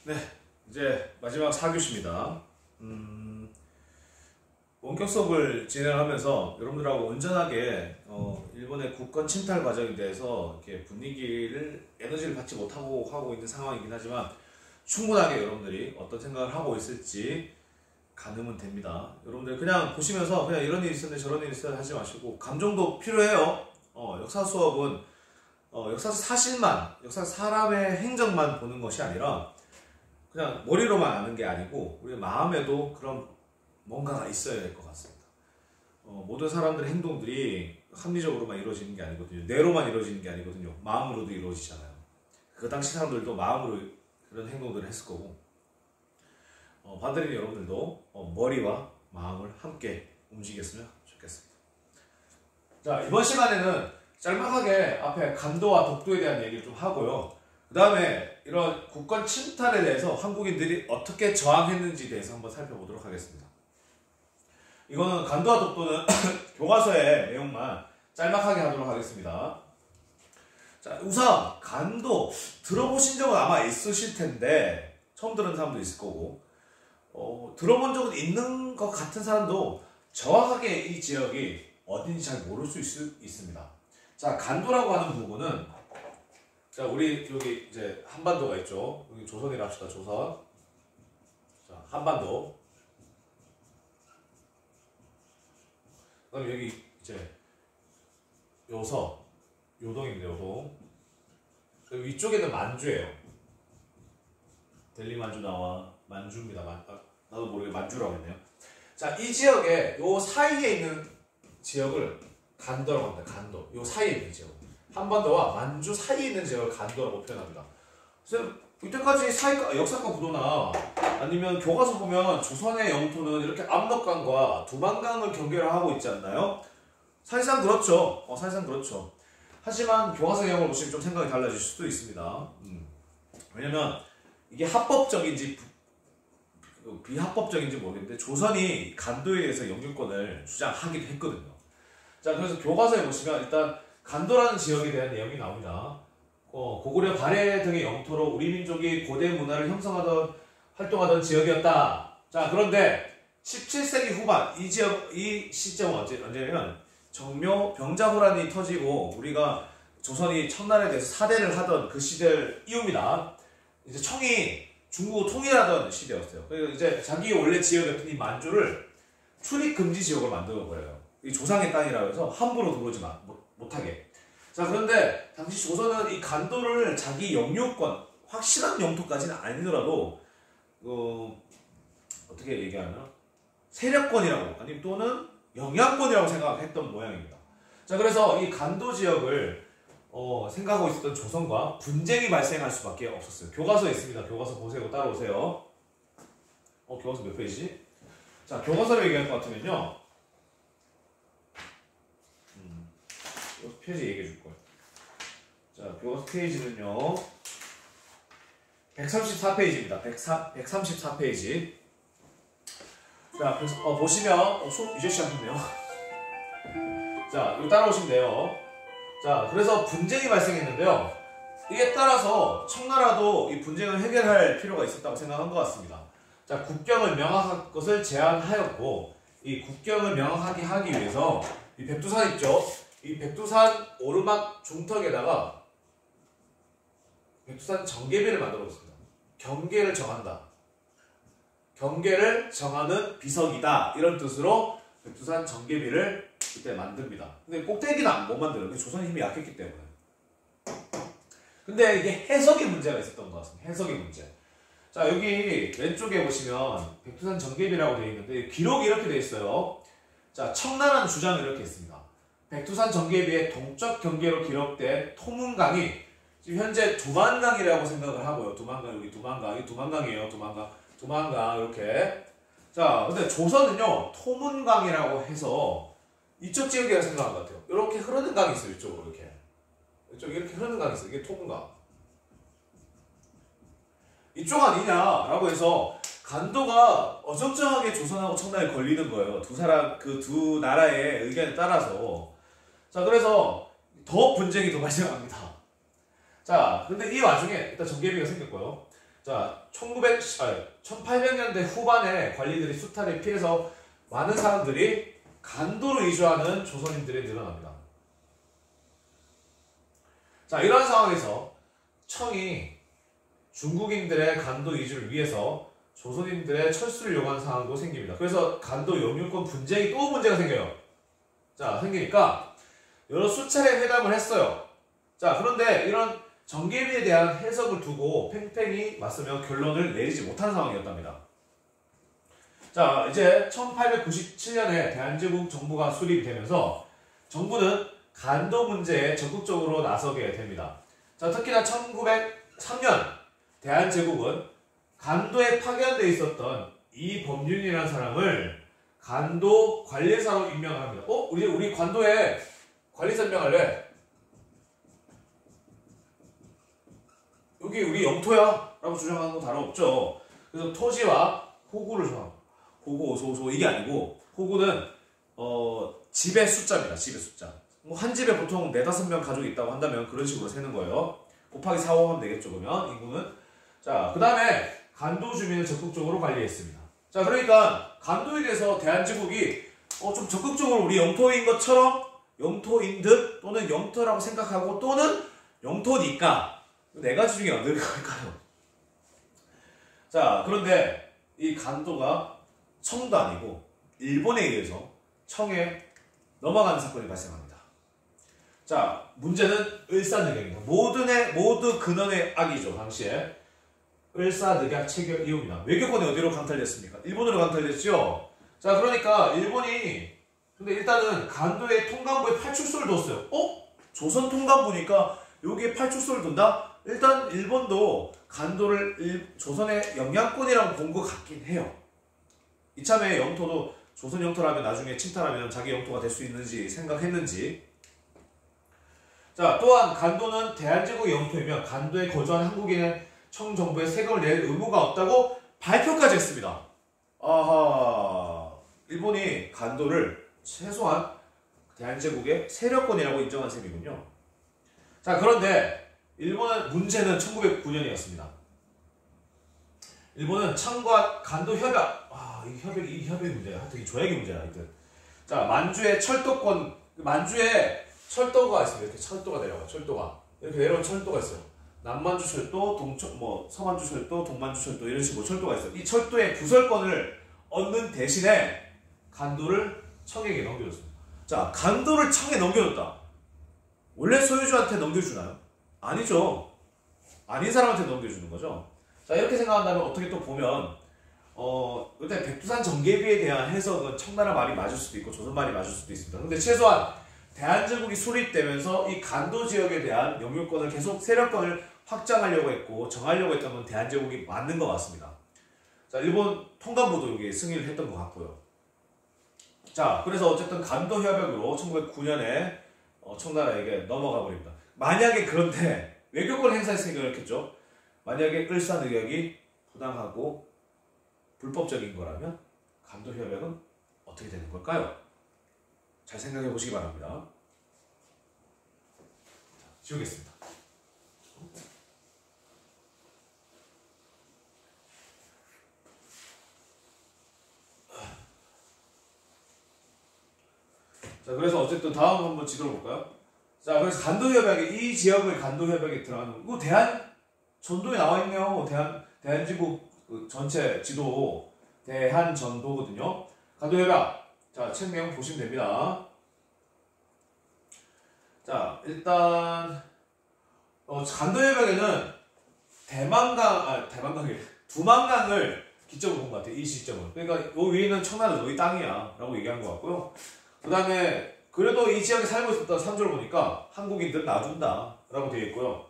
네, 이제 마지막 4교시입니다. 원격 수업을 진행하면서 여러분들하고 온전하게 일본의 국권 침탈 과정에 대해서 이렇게 분위기를 에너지를 받지 못하고 하고 있는 상황이긴 하지만 충분하게 여러분들이 어떤 생각을 하고 있을지 가늠은 됩니다. 여러분들 그냥 보시면서 그냥 이런 일이 있었네 저런 일이 있었네 하지 마시고 감정도 필요해요. 역사 수업은 역사 사실만, 역사 사람의 행적만 보는 것이 아니라 그냥 머리로만 아는 게 아니고 우리 마음에도 그런 뭔가가 있어야 될 것 같습니다. 모든 사람들의 행동들이 합리적으로만 이루어지는 게 아니거든요. 뇌로만 이루어지는 게 아니거든요. 마음으로도 이루어지잖아요. 그 당시 사람들도 마음으로 그런 행동들을 했을 거고 반대로 여러분들도 머리와 마음을 함께 움직였으면 좋겠습니다. 자, 이번 시간에는 짤막하게 앞에 간도와 독도에 대한 얘기를 좀 하고요. 그 다음에 이런 국권 침탈에 대해서 한국인들이 어떻게 저항했는지에 대해서 한번 살펴보도록 하겠습니다. 이거는 간도와 독도는 교과서의 내용만 짤막하게 하도록 하겠습니다. 자, 우선 간도 들어보신 적은 아마 있으실 텐데 처음 들은 사람도 있을 거고 들어본 적은 있는 것 같은 사람도 정확하게 이 지역이 어딘지 잘 모를 수 있습니다. 자, 간도라고 하는 부분은 자, 우리 여기 이제 한반도가 있죠. 여기 조선이라 합시다. 조선. 자, 한반도. 그다음 여기 이제 요서, 요동입니다. 요동. 위쪽에는 만주예요. 델리 만주 나와 만주입니다. 나도 모르게 만주라고 했네요. 자, 이 지역에 요 사이에 있는 지역을 간도라고 합니다. 간도. 요 사이에 있는 지역. 한반도와 만주 사이에 있는 지역을 간도라고 표현합니다. 그래서 이때까지 역사과 구도나 아니면 교과서 보면 조선의 영토는 이렇게 압록강과 두만강을 경계를 하고 있지 않나요? 사실상 그렇죠. 사실상 그렇죠. 하지만 교과서 내용을 보시면 좀 생각이 달라질 수도 있습니다. 왜냐면 이게 합법적인지 비합법적인지 모르겠는데 조선이 간도에 의해서 영주권을 주장하기도 했거든요. 자, 그래서 교과서에 보시면 일단 간도라는 지역에 대한 내용이 나옵니다. 고구려 발해 등의 영토로 우리 민족이 고대 문화를 형성하던 활동하던 지역이었다. 자, 그런데 17세기 후반 이 시점은 언제냐면 정묘 병자호란이 터지고 우리가 조선이 청나라에 대해서 사대를 하던 그 시대를 이웁니다. 이제 청이 중국을 통일하던 시대였어요. 그래서 이제 자기 원래 지역이었던 이 만주를 출입 금지 지역을 만들어 버려요. 이 조상의 땅이라고 해서 함부로 들어오지 못하게. 자, 그런데 당시 조선은 이 간도를 자기 영유권, 확실한 영토까지는 아니더라도 어떻게 얘기하면 세력권이라고 아니면 또는 영향권이라고 생각했던 모양입니다. 자, 그래서 이 간도 지역을 생각하고 있었던 조선과 분쟁이 발생할 수밖에 없었어요. 교과서에 있습니다. 교과서 보세요. 따라오세요. 교과서 몇 페이지? 자, 교과서를 얘기할 것 같으면요. 페이지 얘기해 줄 거예요. 자, 교과서 페이지는요. 134페이지입니다. 134페이지. 자, 그래서 보시면 수업 이제 시작했네요. 자, 이거 따라오시면 돼요. 자, 그래서 분쟁이 발생했는데요. 이에 따라서 청나라도 이 분쟁을 해결할 필요가 있었다고 생각한 것 같습니다. 자, 국경을 명확한 것을 제안하였고 이 국경을 명확하게 하기 위해서 이 백두산 있죠? 이 백두산 오르막 중턱에다가 백두산 정계비를 만들었습니다. 경계를 정한다. 경계를 정하는 비석이다. 이런 뜻으로 백두산 정계비를 그때 만듭니다. 근데 꼭대기는 못 만들어요. 조선의 힘이 약했기 때문에. 근데 이게 해석의 문제가 있었던 것 같습니다. 해석의 문제. 자, 여기 왼쪽에 보시면 백두산 정계비라고 되어 있는데 기록이 이렇게 되어 있어요. 자, 청나라는 주장을 이렇게 했습니다. 백두산 정계비의 동쪽 경계로 기록된 토문강이 지금 현재 두만강이라고 생각을 하고요. 두만강, 여기 두만강, 이 두만강이에요. 두만강 이렇게. 자, 근데 조선은요 토문강이라고 해서 이쪽 지역이라고 생각한 것 같아요. 이렇게 흐르는 강이 있어요. 이쪽으로 이렇게 흐르는 강이 있어요. 이게 토문강. 이쪽 아니냐라고 해서 간도가 어정쩡하게 조선하고 청나라에 걸리는 거예요. 그 두 나라의 의견에 따라서. 자, 그래서 더 분쟁이 더 발생합니다. 자, 근데 이 와중에 일단 정계비가 생겼고요. 자, 1800년대 후반에 관리들이 수탈에 피해서 많은 사람들이 간도를 이주하는 조선인들이 늘어납니다. 자, 이러한 상황에서 청이 중국인들의 간도 이주를 위해서 조선인들의 철수를 요구하는 상황도 생깁니다. 그래서 간도 영유권 분쟁이 또 문제가 생겨요. 자, 생기니까 여러 수차례 회담을 했어요. 자, 그런데 이런 정계비에 대한 해석을 두고 팽팽히 맞서며 결론을 내리지 못하는 상황이었답니다. 자, 이제 1897년에 대한제국 정부가 수립이 되면서 정부는 간도 문제에 적극적으로 나서게 됩니다. 자, 특히나 1903년 대한제국은 간도에 파견되어 있었던 이범윤이라는 사람을 간도 관리사로 임명을 합니다. 우리 관도에 관리사 임명할래? 여기 우리 영토야 라고 주장하는 거 다름없죠. 그래서 토지와 호구를 정합니다. 호구, 소소 이게 아니고 호구는 집의 숫자입니다. 집의 숫자. 뭐 한 집에 보통 4-5명 가족이 있다고 한다면 그런 식으로 세는 거예요. 곱하기 4, 5 하면 되겠죠. 그러면 인구는. 자, 그 다음에 간도 주민을 적극적으로 관리했습니다. 자, 그러니까 간도에 대해서 대한제국이 좀 적극적으로 우리 영토인 것처럼 영토인 듯 또는 영토라고 생각하고 또는 영토니까 네 가지 중에 어느 걸까요? 자, 그런데 이 간도가 청도 아니고 일본에 의해서 청에 넘어가는 사건이 발생합니다. 자, 문제는 을사늑약입니다. 모두 근원의 악이죠. 당시에 을사늑약 체결 이후입니다. 외교권이 어디로 강탈됐습니까? 일본으로 강탈됐죠. 자, 그러니까 일본이 근데 일단은 간도의 통감부에 팔출소를 뒀어요. 조선 통감부니까 여기에 팔출소를 둔다? 일단 일본도 간도를 조선의 영향권이라고 본 것 같긴 해요. 이참에 영토도 조선 영토라면 나중에 침탈하면 자기 영토가 될 수 있는지 생각했는지. 자, 또한 간도는 대한제국 영토이며 간도에 거주하는 한국인은 청정부에 세금을 낼 의무가 없다고 발표까지 했습니다. 아하, 일본이 간도를 최소한 대한제국의 세력권이라고 인정한 셈이군요. 자, 그런데 일본은 문제는 1909년이었습니다. 일본은 청과 간도 협약, 이 협약이 문제야. 하여튼 이 조약이 문제야. 하여튼. 자, 만주의 철도권, 만주에 철도가 있습니다. 이렇게 철도가 내려가요. 철도가. 이렇게 내려온 철도가 있어요. 남만주 철도, 서만주 철도, 동만주 철도 이런 식으로 철도가 있어요. 이 철도의 부설권을 얻는 대신에 간도를 청에게 넘겨줬습니다. 자, 간도를 청에 넘겨줬다. 원래 소유주한테 넘겨주나요? 아니죠. 아닌 사람한테 넘겨주는 거죠. 자, 이렇게 생각한다면 어떻게 또 보면 일단 백두산 정계비에 대한 해석은 청나라 말이 맞을 수도 있고 조선 말이 맞을 수도 있습니다. 근데 최소한 대한제국이 수립되면서 이 간도 지역에 대한 영유권을 계속 세력권을 확장하려고 했고 정하려고 했던 건 대한제국이 맞는 것 같습니다. 자, 일본 통감부도 여기 승인을 했던 것 같고요. 자, 그래서 어쨌든 간도 협약으로 1909년에 청나라에게 넘어가 버립니다. 만약에 그런데 외교권 행사했으니까 그렇겠죠. 만약에 을사늑약이 부당하고 불법적인 거라면 간도 협약은 어떻게 되는 걸까요? 잘 생각해 보시기 바랍니다. 자, 지우겠습니다. 자, 그래서 어쨌든 다음 한번 지도를 볼까요? 자, 그래서 간도협약에 이 지역을 간도협약에 들어가는 거 전도에 나와 있네요. 대한제국 전체 지도 대한전도거든요. 간도협약. 자, 책 내용 보시면 됩니다. 자, 일단 간도협약에는 두만강을 기점으로 본 것 같아요. 이 시점은. 그러니까 요 위에는 청나라 너희 땅이야 라고 얘기한 것 같고요. 그 다음에 그래도 이 지역에 살고 있었던 산조를 보니까 한국인들은 놔준다 라고 되어 있고요.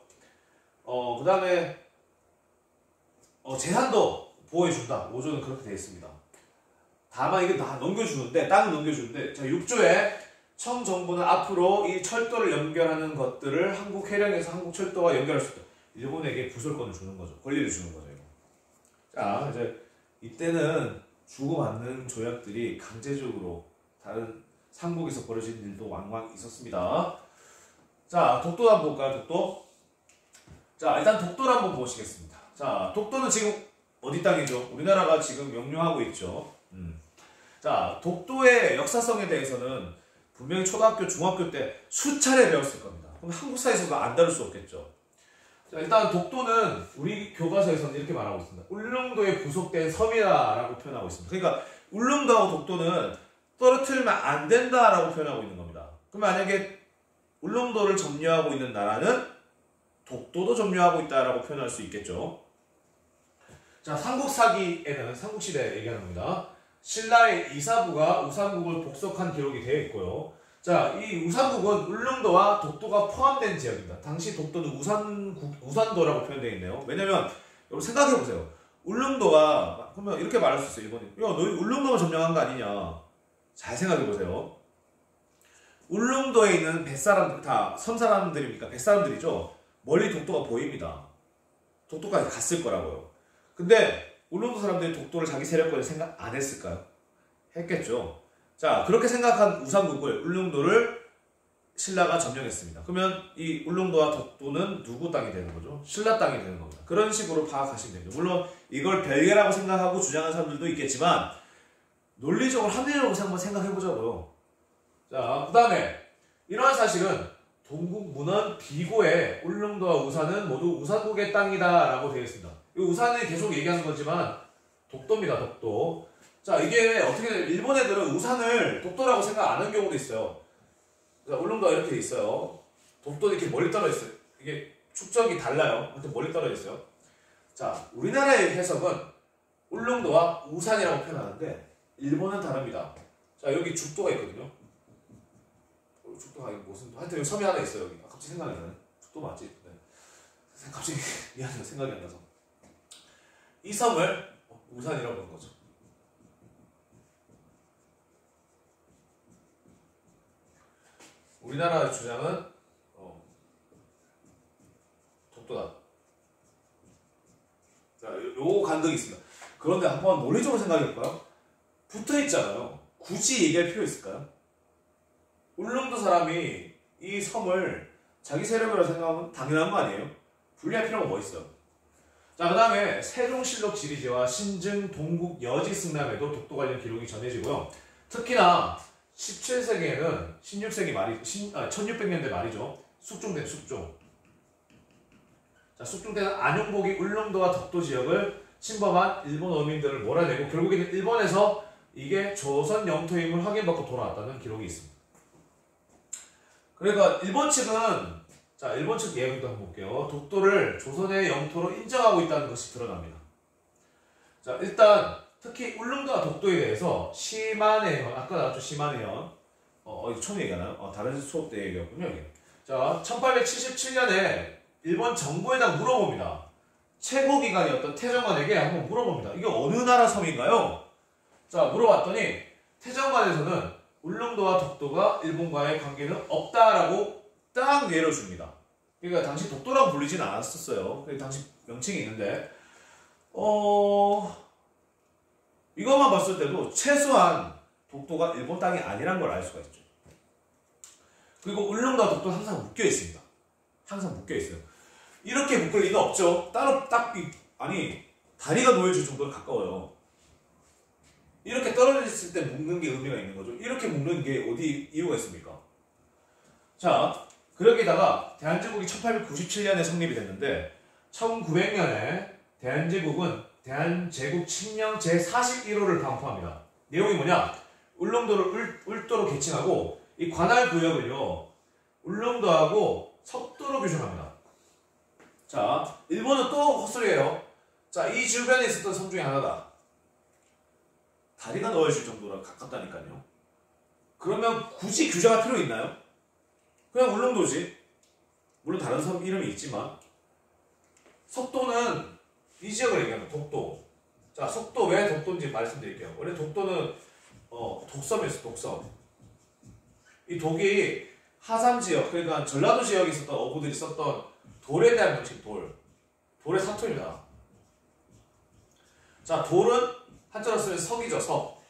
그 다음에 재산도 보호해준다. 5조는 그렇게 되어 있습니다. 다만 이게 다 넘겨주는데, 땅을 넘겨주는데, 자, 6조에 청정부는 앞으로 이 철도를 연결하는 것들을 한국 해령에서 한국 철도와 연결할 수 있다. 일본에게 부설권을 주는 거죠. 권리를 주는 거죠. 이거. 자, 이제 이때는 주고받는 조약들이 강제적으로 다른 삼국에서 벌어진 일도 왕왕 있었습니다. 자, 독도 한번 볼까요? 독도. 자, 일단 독도를 한번 보시겠습니다. 자, 독도는 지금 어디 땅이죠? 우리나라가 지금 명령하고 있죠. 자, 독도의 역사성에 대해서는 분명히 초등학교, 중학교 때 수차례 배웠을 겁니다. 그럼 한국사에서도 안 다룰 수 없겠죠. 자, 일단 독도는 우리 교과서에서는 이렇게 말하고 있습니다. 울릉도에 부속된 섬이다라고 표현하고 있습니다. 그러니까 울릉도하고 독도는 떨어뜨리면 안 된다라고 표현하고 있는 겁니다. 그럼 만약에 울릉도를 점유하고 있는 나라는 독도도 점유하고 있다라고 표현할 수 있겠죠. 자, 삼국사기에는 삼국시대 얘기하는 겁니다. 신라의 이사부가 우산국을 복속한 기록이 되어 있고요. 자, 이 우산국은 울릉도와 독도가 포함된 지역입니다. 당시 독도는 우산도라고 표현되어 있네요. 왜냐면 여러분 생각해 보세요. 울릉도가 그러면 이렇게 말할 수 있어요. 일본이. 야, 너희 울릉도만 점령한 거 아니냐. 잘 생각해 보세요. 울릉도에 있는 뱃사람들 다 섬사람들입니까? 뱃사람들이죠. 멀리 독도가 보입니다. 독도까지 갔을 거라고요. 근데 울릉도 사람들이 독도를 자기 세력권에 생각 안 했을까요? 했겠죠. 자, 그렇게 생각한 우산국을 울릉도를 신라가 점령했습니다. 그러면 이 울릉도와 독도는 누구 땅이 되는 거죠? 신라 땅이 되는 겁니다. 그런 식으로 파악하시면 됩니다. 물론 이걸 별개라고 생각하고 주장하는 사람들도 있겠지만 논리적으로 합리적으로 한번 생각해보자고요. 자, 그 다음에 이러한 사실은 동국문헌 비고에 울릉도와 우산은 모두 우산국의 땅이다 라고 되어 있습니다. 이 우산을 계속 얘기하는 거지만 독도입니다. 독도. 자, 이게 어떻게 되냐면 일본 애들은 우산을 독도라고 생각 안 하는 경우도 있어요. 자, 울릉도가 이렇게 돼 있어요. 독도는 이렇게 멀리 떨어져 있어요. 이게 축적이 달라요. 하여튼 멀리 떨어져 있어요. 자, 우리나라의 해석은 울릉도와 우산이라고 표현하는데 일본은 다릅니다. 자, 여기 죽도가 있거든요. 죽도가 무슨 하여튼 여기 섬이 하나 있어요. 여기. 갑자기 생각이 안 나네. 죽도 맞지? 네. 갑자기 미안해요. 생각이 안 나서. 이 섬을 우산이라고 하는 거죠. 우리나라 주장은 독도다. 자, 요 간극이 있습니다. 그런데 한번 논리적으로 생각해볼까요? 붙어있잖아요. 굳이 얘기할 필요 있을까요? 울릉도 사람이 이 섬을 자기 세력이라고 생각하면 당연한 거 아니에요? 분리할 필요가 뭐 있어요? 자, 그 다음에 세종실록 지리제와 신증 동국 여지승남에도 독도 관련 기록이 전해지고요. 특히나 17세기에는 16세기 말이 1600년대 말이죠. 숙종된 숙종. 자, 숙종 때는 안용복이 울릉도와 독도 지역을 침범한 일본 어민들을 몰아내고 결국에는 일본에서 이게 조선 영토임을 확인받고 돌아왔다는 기록이 있습니다. 그러니까 일본 측은 자, 일본 측 예언도 한번 볼게요. 독도를 조선의 영토로 인정하고 있다는 것이 드러납니다. 자, 일단 특히 울릉도와 독도에 대해서 시마네현, 아까 나왔죠, 시마네현. 이거 처음 얘기하나요? 다른 수업 때 얘기했군요, 이게. 자, 1877년에 일본 정부에다 물어봅니다. 최고기관이었던 태정관에게 한번 물어봅니다. 이게 어느 나라 섬인가요? 자, 물어봤더니 태정관에서는 울릉도와 독도가 일본과의 관계는 없다라고 딱 내려줍니다. 그러니까 당시 독도라고 불리진 않았었어요. 당시 명칭이 있는데 이것만 봤을 때도 최소한 독도가 일본 땅이 아니란 걸 알 수가 있죠. 그리고 울릉도와 독도는 항상 묶여 있습니다. 항상 묶여 있어요. 이렇게 묶을 리는 없죠. 따로 딱 아니 다리가 놓여질 정도로 가까워요. 이렇게 떨어져 있을 때 묶는 게 의미가 있는 거죠. 이렇게 묶는 게 어디 이유가 있습니까? 자, 그러기다가 대한제국이 1897년에 성립이 됐는데 1900년에 대한제국은 대한제국 칙령 제41호를 반포합니다. 내용이 뭐냐? 울릉도를 울도로 개칭하고 이 관할 구역을요 울릉도하고 석도로 규정합니다. 자, 일본은 또 헛소리예요. 자, 이 주변에 있었던 섬 중에 하나다. 다리가 넣어질 정도로 가깝다니까요. 그러면 굳이 규정할 필요 있나요? 그냥 울릉도지. 물론 다른 섬 이름이 있지만 석도는 이 지역을 얘기하는 독도. 자, 석도 왜 독도인지 말씀드릴게요. 원래 독도는 독섬이었어. 독섬. 이 독이 하삼 지역, 그러니까 전라도 지역에 있었던 어부들이 썼던 돌에 대한 명칭, 돌. 돌의 사투리다. 자, 돌은 한자로 쓰면 석이죠, 석.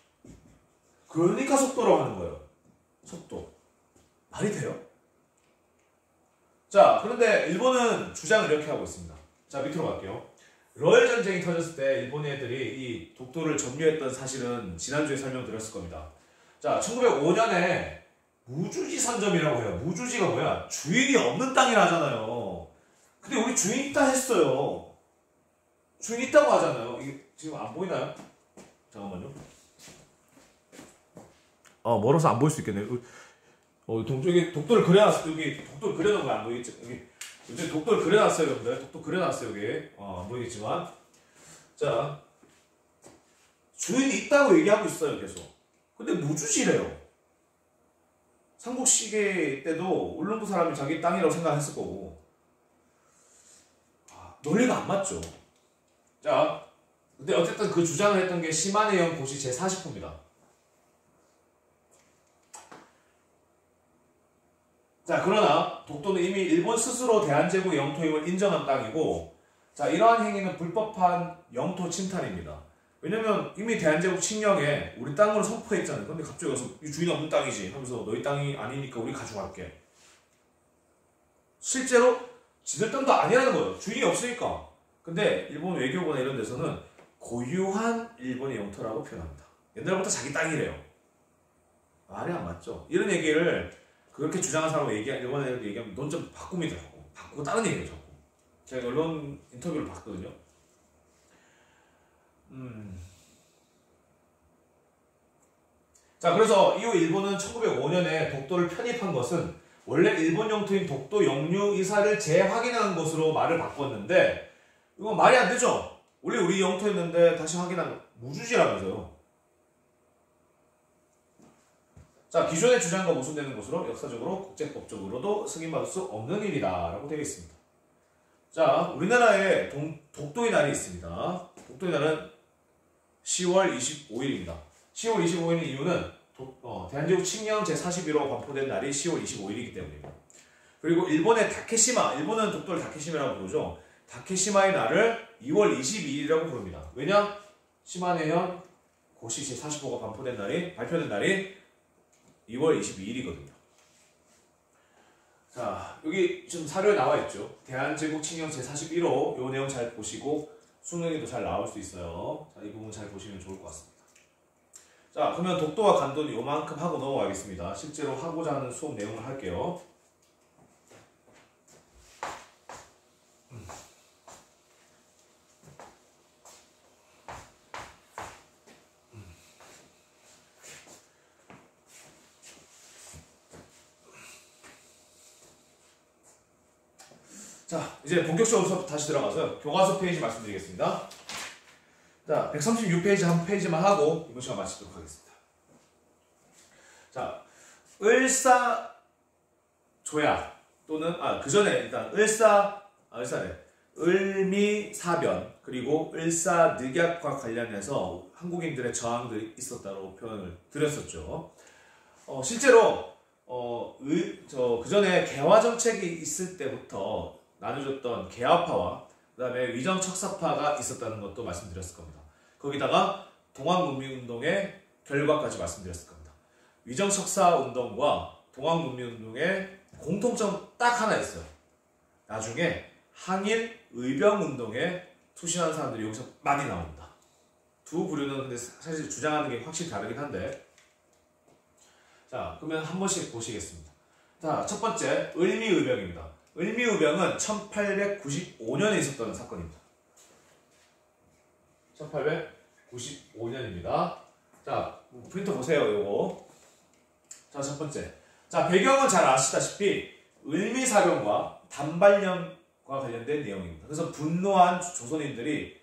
그러니까 석도라고 하는 거예요. 석도. 말이 돼요? 자, 그런데 일본은 주장을 이렇게 하고 있습니다. 자, 밑으로 갈게요. 러일 전쟁이 터졌을 때 일본 애들이 이 독도를 점유했던 사실은 지난주에 설명드렸을 겁니다. 자, 1905년에 무주지 선점이라고 해요. 무주지가 뭐야? 주인이 없는 땅이라 하잖아요. 근데 우리 주인 있다 했어요. 주인 있다고 하잖아요. 이게 지금 안 보이나요? 잠깐만요. 멀어서 안 보일 수 있겠네요. 동쪽에 독도를 그려놨어. 여기 독도를 그려놓은 거 안 보이겠죠? 여기 독도를 그려놨어요, 여러분들. 독도 그려놨어요, 여기. 안 보이겠지만. 자, 주인이 있다고 얘기하고 있어요, 계속. 근데 무주지래요. 삼국시대 때도 울릉도 사람이 자기 땅이라고 생각했을 거고. 논리가 안 맞죠. 자, 근데 어쨌든 그 주장을 했던 게 시마네형 고시 제40호입니다. 자, 그러나 독도는 이미 일본 스스로 대한제국의 영토임을 인정한 땅이고, 자, 이러한 행위는 불법한 영토 침탈입니다. 왜냐면 이미 대한제국 칙령에 우리 땅으로 선포했잖아요. 근데 갑자기 와서 이 주인 없는 땅이지 하면서 너희 땅이 아니니까 우리 가져갈게. 실제로 지들 땅도 아니라는 거예요. 주인이 없으니까. 근데 일본 외교부나 이런 데서는 고유한 일본의 영토라고 표현합니다. 옛날부터 자기 땅이래요. 말이 안 맞죠. 이런 얘기를 그렇게 주장한 사람하고 일본 애들 얘기하면 넌 좀 바꿉니다. 바꾸고 다른 얘기를 자꾸. 제가 언론 인터뷰를 봤거든요. 자, 그래서 이후 일본은 1905년에 독도를 편입한 것은 원래 일본 영토인 독도 영유 이사를 재확인한 것으로 말을 바꿨는데, 이건 말이 안 되죠. 원래 우리 영토였는데 다시 확인한 무주지라면서요. 자, 기존의 주장과 모순되는 것으로 역사적으로 국제법적으로도 승인받을 수 없는 일이다 라고 되어 있습니다. 자, 우리나라에 독도의 날이 있습니다. 독도의 날은 10월 25일입니다. 10월 25일인 이유는 대한제국 칙령 제41호 반포된 날이 10월 25일이기 때문입니다. 그리고 일본의 다케시마, 일본은 독도를 다케시마라고 부르죠. 다케시마의 날을 2월 22일이라고 부릅니다. 왜냐? 시마네현 고시 제45가 발표된 날이 2월 22일이거든요. 자, 여기 지금 사료에 나와 있죠. 대한제국 칙령 제41호, 요 내용 잘 보시고 수능에도 잘 나올 수 있어요. 자, 이 부분 잘 보시면 좋을 것 같습니다. 자, 그러면 독도와 간도는 요만큼 하고 넘어가겠습니다. 실제로 하고자 하는 수업 내용을 할게요. 자, 이제 본격적으로 수업 다시 들어가서요. 교과서 페이지 말씀드리겠습니다. 자, 136페이지 한 페이지만 하고 이번 시간 마치도록 하겠습니다. 자, 을사조약 또는 그 전에 일단 을미사변 그리고 을사늑약과 관련해서 한국인들의 저항들이 있었다고 표현을 드렸었죠. 실제로 그 전에 개화 정책이 있을 때부터 나눠졌던 개화파와 그 다음에 위정척사파가 있었다는 것도 말씀드렸을 겁니다. 거기다가 동학문민운동의 결과까지 말씀드렸을 겁니다. 위정척사운동과 동학문민운동의 공통점 딱 하나 있어요. 나중에 항일 의병운동에 투신하는 사람들이 여기서 많이 나옵니다. 두 부류는 근데 사실 주장하는 게 확실히 다르긴 한데, 자, 그러면 한 번씩 보시겠습니다. 자, 첫 번째 을미의병입니다. 을미의병은 1895년에 있었던 사건입니다. 1895년입니다. 자, 프린터 보세요, 요거. 자, 첫 번째. 자, 배경은 잘 아시다시피 을미사변과 단발령과 관련된 내용입니다. 그래서 분노한 조선인들이,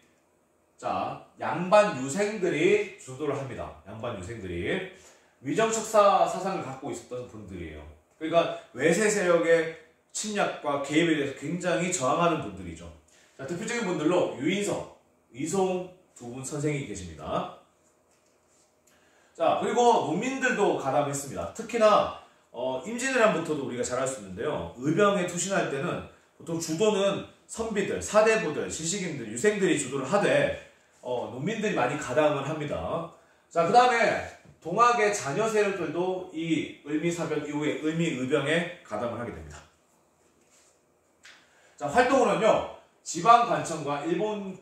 자, 양반 유생들이 주도를 합니다. 양반 유생들이 위정척사 사상을 갖고 있었던 분들이에요. 그러니까 외세 세력의 침략과 개입에 대해서 굉장히 저항하는 분들이죠. 자, 대표적인 분들로 유인석, 이송 두 분 선생이 계십니다. 자, 그리고 농민들도 가담했습니다. 특히나 임진왜란부터도 우리가 잘 알 수 있는데요. 의병에 투신할 때는 보통 주도는 선비들, 사대부들, 지식인들, 유생들이 주도를 하되 농민들이 많이 가담을 합니다. 자, 그 다음에 동학의 자녀 세력들도 이 을미사변 이후에 을미의병에 가담을 하게 됩니다. 자, 활동으로는요, 지방관청과 일본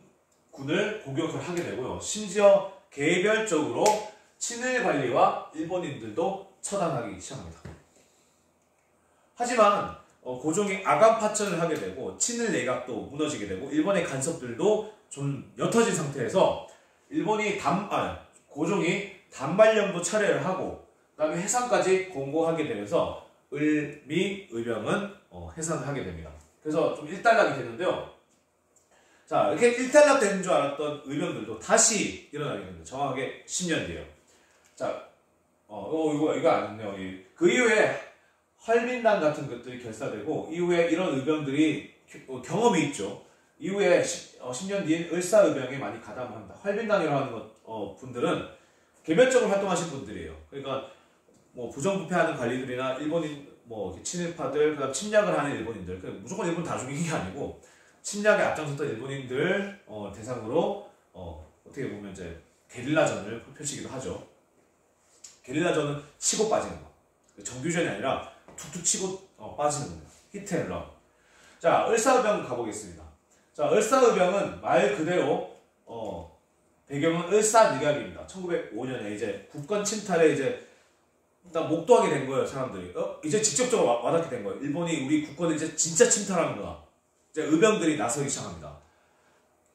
군을 공격을 하게 되고요. 심지어 개별적으로 친일 관리와 일본인들도 처단하기 시작합니다. 하지만 고종이 아간 파천을 하게 되고 친일 내각도 무너지게 되고 일본의 간섭들도 좀 옅어진 상태에서 고종이 단말령도 철회를 하고 그다음에 해산까지 공고하게 되면서 을미의병은 해산을 하게 됩니다. 그래서 좀 일단락이 되는데요. 자, 이렇게 일단락되는 줄 알았던 의병들도 다시 일어나게 됩니다. 정확하게 10년 뒤에요. 자, 이거 아니네요. 그 이후에 활민당 같은 것들이 결사되고 이후에 이런 의병들이 경험이 있죠. 이후에 10년 뒤엔 을사의병에 많이 가담합니다. 활민당이라는 분들은 개별적으로 활동하신 분들이에요. 그러니까 뭐 부정부패하는 관리들이나 일본인 친일파들, 그다음 침략을 하는 일본인들, 무조건 일본 다 죽인 게 아니고 침략에 앞장섰던 일본인들 대상으로 어떻게 보면 이제 게릴라전을 펼치기도 하죠. 게릴라전은 치고 빠지는 거. 정규전이 아니라 툭툭 치고 빠지는 겁니다. 히트앤런. 자, 을사의병 가보겠습니다. 자, 을사의병은 말 그대로 배경은 을사늑약입니다. 1905년에 이제 국권 침탈에 이제 일단 목도하게 된 거예요, 사람들이. 이제 직접적으로 와닿게 된 거예요. 일본이 우리 국권을 이제 진짜 침탈하는구나. 이제 의병들이 나서기 시작합니다.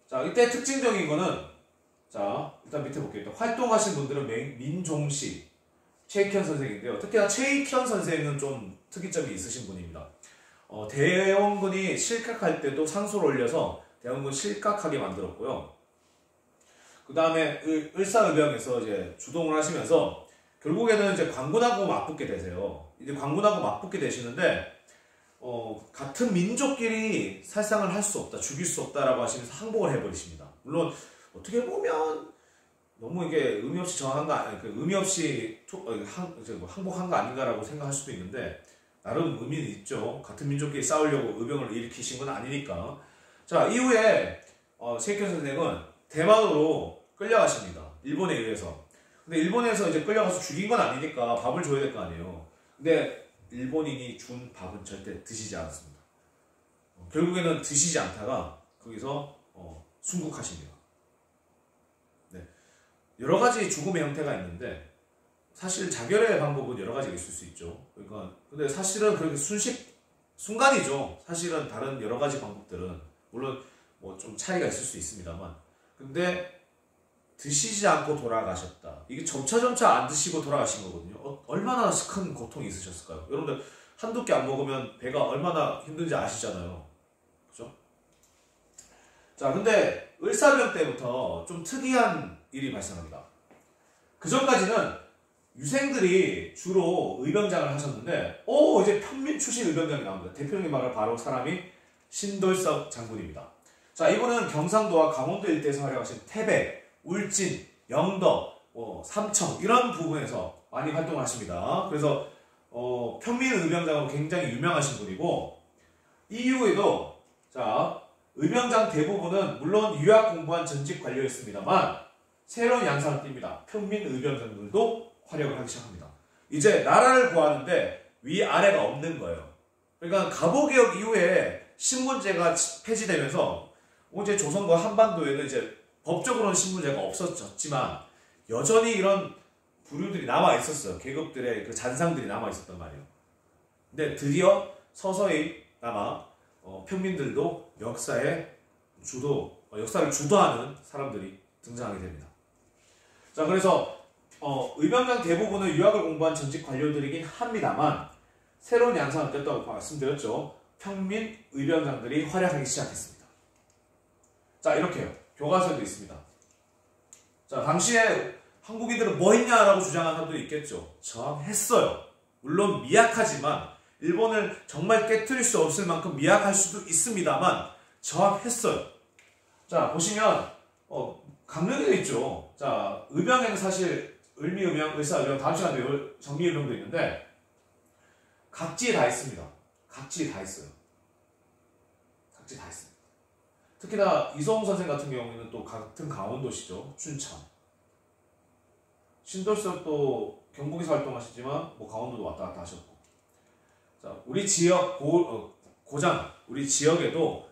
자, 이때 특징적인 거는, 자, 일단 밑에 볼게요. 활동하신 분들은 민종씨, 최익현 선생인데요. 특히나 최익현 선생은 좀 특이점이 있으신 분입니다. 대원군이 실격할 때도 상소를 올려서 대원군 실격하게 만들었고요. 그 다음에 을사의병에서 이제 주동을 하시면서 결국에는 이제 관군하고 맞붙게 되세요. 이제 관군하고 맞붙게 되시는데, 같은 민족끼리 살상을 할 수 없다, 죽일 수 없다라고 하시면서 항복을 해버리십니다. 물론, 어떻게 보면, 너무 이게 의미 없이 정한 거 아니, 의미 없이 항복한 거 아닌가라고 생각할 수도 있는데, 나름 의미는 있죠. 같은 민족끼리 싸우려고 의병을 일으키신 건 아니니까. 자, 이후에, 최익현 선생은 대만으로 끌려가십니다. 일본에 의해서. 근데 일본에서 이제 끌려가서 죽인 건 아니니까 밥을 줘야 될 거 아니에요. 근데 일본인이 준 밥은 절대 드시지 않았습니다. 결국에는 드시지 않다가 거기서 순국하십니다. 네. 여러 가지 죽음의 형태가 있는데 사실 자결의 방법은 여러 가지가 있을 수 있죠. 그러니까 근데 사실은 그렇게 순간이죠. 사실은 다른 여러 가지 방법들은 물론 뭐 좀 차이가 있을 수 있습니다만, 근데 드시지 않고 돌아가셨다. 이게 점차 안 드시고 돌아가신 거거든요. 얼마나 큰 고통이 있으셨을까요? 여러분들 한두 끼 안 먹으면 배가 얼마나 힘든지 아시잖아요. 그죠? 자, 근데 을사병 때부터 좀 특이한 일이 발생합니다. 그 전까지는 유생들이 주로 의병장을 하셨는데, 이제 평민 출신 의병장이 나옵니다. 대표적인 바로 사람이 신돌석 장군입니다. 자, 이분은 경상도와 강원도 일대에서 활약하신 태백, 울진, 영덕, 삼청 이런 부분에서 많이 활동을 하십니다. 그래서 평민 의병장으로 굉장히 유명하신 분이고, 이후에도 자, 의병장 대부분은 물론 유학 공부한 전직 관료였습니다만 새로운 양상을 띱니다. 평민 의병장들도 활약을 하기 시작합니다. 이제 나라를 구하는데 위아래가 없는 거예요. 그러니까 갑오개혁 이후에 신분제가 폐지되면서 이제 조선과 한반도에는 이제 법적으로는 신분제가 없어졌지만 여전히 이런 부류들이 남아 있었어요. 계급들의 그 잔상들이 남아 있었단 말이에요. 근데 드디어 서서히 아마 평민들도 역사를 주도하는 사람들이 등장하게 됩니다. 자, 그래서 의병장 대부분은 유학을 공부한 전직 관료들이긴 합니다만 새로운 양상을 뗐다고 말씀드렸죠. 평민 의병장들이 활약하기 시작했습니다. 자, 이렇게요. 교과서에도 있습니다. 자, 당시에 한국인들은 뭐 했냐라고 주장하는 사람도 있겠죠. 저항했어요. 물론 미약하지만 일본을 정말 깨트릴 수 없을 만큼 미약할 수도 있습니다만 저항했어요. 자, 보시면 강령에도 있죠. 자, 의병에는 사실 을미의병, 을사의병, 다음 시간에 정미의병도 있는데 각지에 다 있습니다. 각지에 다 있어요. 각지에 다 있습니다. 특히나 이성웅 선생 같은 경우에는 또 같은 강원도시죠. 춘천. 신돌석도 경북에서 활동하시지만 뭐 강원도도 왔다 갔다 하셨고. 자, 우리 지역 고장, 우리 지역에도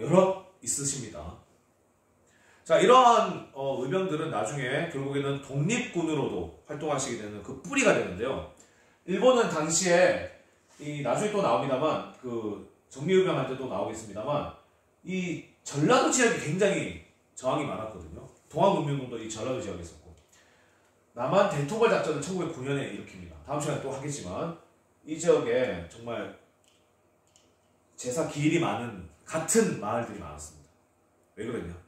여러 있으십니다. 자, 이러한 의병들은 나중에 결국에는 독립군으로도 활동하시게 되는 그 뿌리가 되는데요. 일본은 당시에 나중에 또 나옵니다만 그 정미의병한테 또 나오겠습니다만 이 전라도 지역이 굉장히 저항이 많았거든요. 동학문명군도 이 전라도 지역에 있었고 남한 대토벌 작전을 1909년에 일으킵니다. 다음 시간에 또 하겠지만 이 지역에 정말 제사 기일이 많은 같은 마을들이 많았습니다. 왜 그랬냐?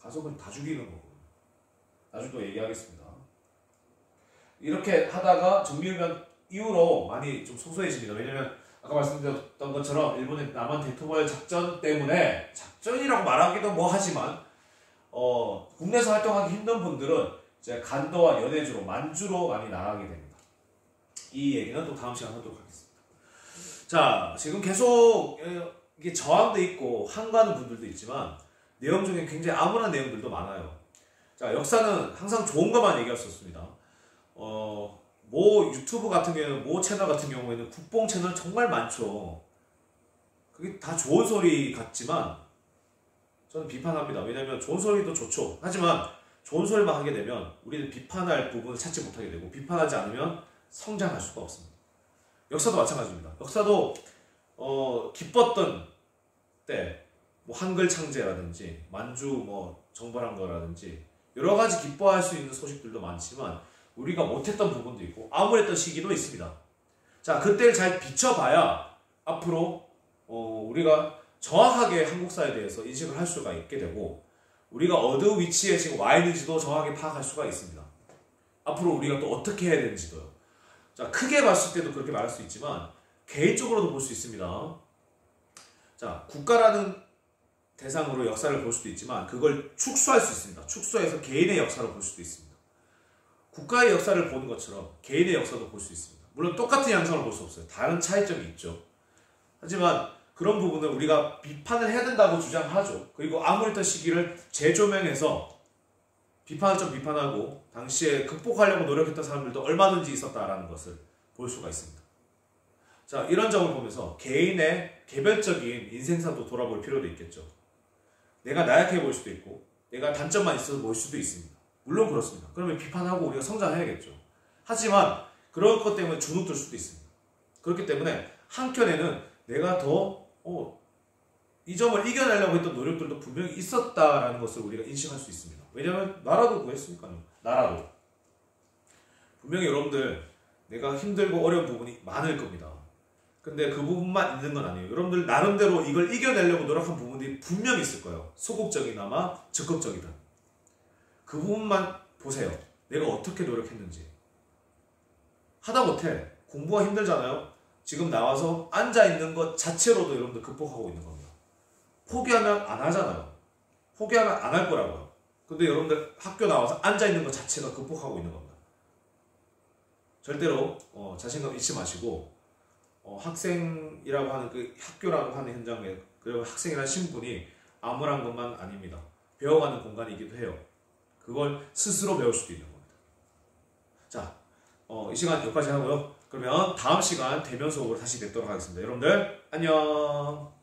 가족은 다 죽이는 거고 나중에 또 얘기하겠습니다. 이렇게 하다가 정미의병 이후로 많이 좀 소소해집니다. 왜냐면 아까 말씀드렸던 것처럼 일본의 남한 대토벌 작전 때문에 작전이라고 말하기도 뭐 하지만 국내에서 활동하기 힘든 분들은 이제 간도와 연해주로 만주로 많이 나가게 됩니다. 이 얘기는 또 다음 시간에 하도록 하겠습니다. 자, 지금 계속 이게 저항도 있고 항가하는 분들도 있지만 내용 중에 굉장히 암울한 내용들도 많아요. 자, 역사는 항상 좋은 것만 얘기할 수 없습니다. 모 유튜브 같은 경우에는 모 채널 같은 경우에는 국뽕 채널 정말 많죠. 그게 다 좋은 소리 같지만 저는 비판합니다. 왜냐하면 좋은 소리도 좋죠. 하지만 좋은 소리만 하게 되면 우리는 비판할 부분을 찾지 못하게 되고 비판하지 않으면 성장할 수가 없습니다. 역사도 마찬가지입니다. 역사도 기뻤던 때 뭐 한글 창제라든지 만주 뭐 정벌한 거라든지 여러 가지 기뻐할 수 있는 소식들도 많지만 우리가 못했던 부분도 있고 암울했던 시기도 있습니다. 자, 그때를 잘 비춰봐야 앞으로 우리가 정확하게 한국사에 대해서 인식을 할 수가 있게 되고 우리가 어느 위치에 지금 와 있는지도 정확하게 파악할 수가 있습니다. 앞으로 우리가 또 어떻게 해야 되는지도요. 자, 크게 봤을 때도 그렇게 말할 수 있지만 개인적으로도 볼 수 있습니다. 자, 국가라는 대상으로 역사를 볼 수도 있지만 그걸 축소할 수 있습니다. 축소해서 개인의 역사로 볼 수도 있습니다. 국가의 역사를 보는 것처럼 개인의 역사도 볼 수 있습니다. 물론 똑같은 양상을 볼 수 없어요. 다른 차이점이 있죠. 하지만 그런 부분을 우리가 비판을 해야 된다고 주장하죠. 그리고 암울했던 시기를 재조명해서 비판할 점 비판하고 당시에 극복하려고 노력했던 사람들도 얼마든지 있었다라는 것을 볼 수가 있습니다. 자, 이런 점을 보면서 개인의 개별적인 인생사도 돌아볼 필요도 있겠죠. 내가 나약해 보일 수도 있고 내가 단점만 있어서 보일 수도 있습니다. 물론 그렇습니다. 그러면 비판하고 우리가 성장해야겠죠. 하지만 그런 것 때문에 주눅들 수도 있습니다. 그렇기 때문에 한켠에는 내가 더 이 점을 이겨내려고 했던 노력들도 분명히 있었다라는 것을 우리가 인식할 수 있습니다. 왜냐하면 나라도 구했으니까요. 나라도. 분명히 여러분들 내가 힘들고 어려운 부분이 많을 겁니다. 근데 그 부분만 있는 건 아니에요. 여러분들 나름대로 이걸 이겨내려고 노력한 부분들이 분명히 있을 거예요. 소극적이나마 적극적이든. 그 부분만 보세요. 내가 어떻게 노력했는지. 하다못해 공부가 힘들잖아요. 지금 나와서 앉아있는 것 자체로도 여러분들 극복하고 있는 겁니다. 포기하면 안 하잖아요. 포기하면 안 할 거라고요. 근데 여러분들 학교 나와서 앉아있는 것 자체가 극복하고 있는 겁니다. 절대로 자신감 잃지 마시고 학생이라고 하는 그 학교라고 하는 현장에 그리고 학생이라는 신분이 암울한 것만 아닙니다. 배워가는 공간이기도 해요. 그걸 스스로 배울 수도 있는 겁니다. 자, 이 시간 여기까지 하고요. 그러면 다음 시간 대면 수업으로 다시 뵙도록 하겠습니다. 여러분들 안녕.